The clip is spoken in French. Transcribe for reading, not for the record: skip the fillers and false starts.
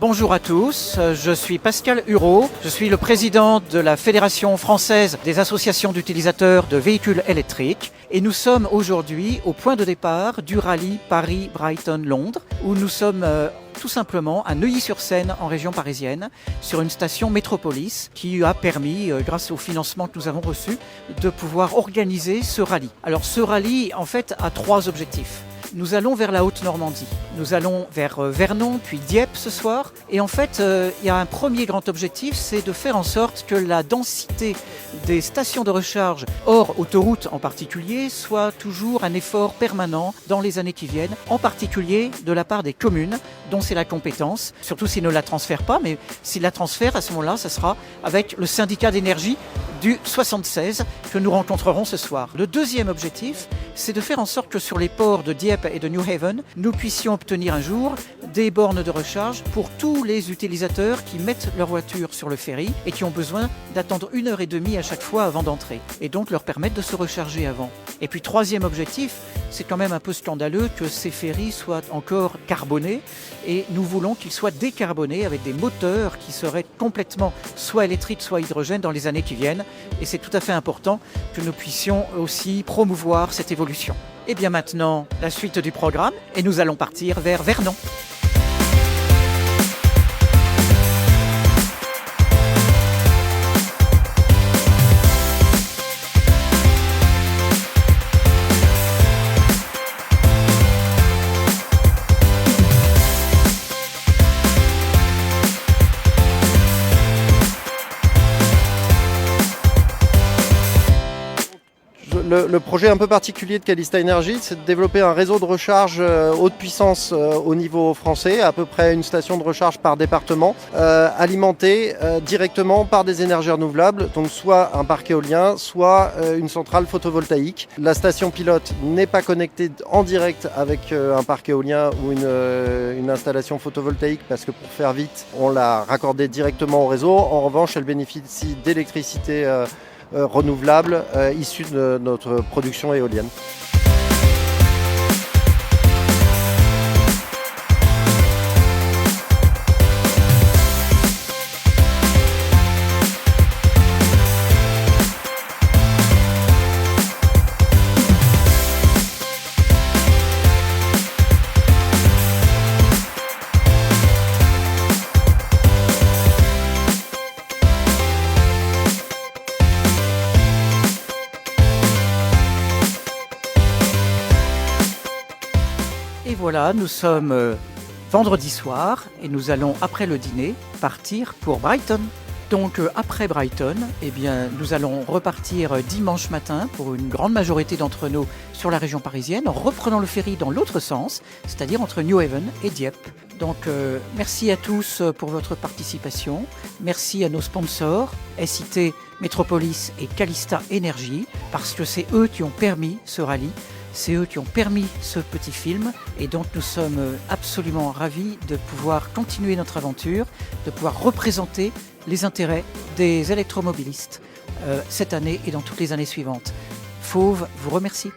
Bonjour à tous, je suis Pascal Hureau, je suis le président de la Fédération française des associations d'utilisateurs de véhicules électriques et nous sommes aujourd'hui au point de départ du rallye Paris-Brighton-Londres où nous sommes tout simplement à Neuilly-sur-Seine en région parisienne sur une station Métropolis qui a permis, grâce au financement que nous avons reçu, de pouvoir organiser ce rallye. Alors ce rallye en fait a trois objectifs. Nous allons vers la Haute-Normandie, nous allons vers Vernon puis Dieppe ce soir et en fait il y a un premier grand objectif, c'est de faire en sorte que la densité des stations de recharge hors autoroute en particulier soit toujours un effort permanent dans les années qui viennent, en particulier de la part des communes dont c'est la compétence, surtout s'ils ne la transfèrent pas, mais s'ils la transfèrent à ce moment-là, ça sera avec le syndicat d'énergie du 76 que nous rencontrerons ce soir. Le deuxième objectif, c'est de faire en sorte que sur les ports de Dieppe et de Newhaven, nous puissions obtenir un jour des bornes de recharge pour tous les utilisateurs qui mettent leur voiture sur le ferry et qui ont besoin d'attendre 1h30 à chaque fois avant d'entrer et donc leur permettre de se recharger avant. Et puis troisième objectif, c'est quand même un peu scandaleux que ces ferries soient encore carbonés et nous voulons qu'ils soient décarbonés avec des moteurs qui seraient complètement soit électriques soit hydrogène dans les années qui viennent et c'est tout à fait important que nous puissions aussi promouvoir cette évolution. Et bien maintenant, la suite du programme et nous allons partir vers Vernon. Le projet un peu particulier de Calista Energy, c'est de développer un réseau de recharge haute puissance au niveau français, à peu près une station de recharge par département, alimentée directement par des énergies renouvelables, donc soit un parc éolien, soit une centrale photovoltaïque. La station pilote n'est pas connectée en direct avec un parc éolien ou une installation photovoltaïque parce que pour faire vite, on l'a raccordée directement au réseau. En revanche, elle bénéficie d'électricité renouvelable issus de notre production éolienne. Et voilà, nous sommes vendredi soir et nous allons, après le dîner, partir pour Brighton. Donc après Brighton, eh bien, nous allons repartir dimanche matin pour une grande majorité d'entre nous sur la région parisienne, en reprenant le ferry dans l'autre sens, c'est-à-dire entre Newhaven et Dieppe. Donc merci à tous pour votre participation, merci à nos sponsors, SIT, Métropolis et Calista Energy, parce que c'est eux qui ont permis ce rallye. C'est eux qui ont permis ce petit film et donc nous sommes absolument ravis de pouvoir continuer notre aventure, de pouvoir représenter les intérêts des électromobilistes cette année et dans toutes les années suivantes. Fauve vous remercie.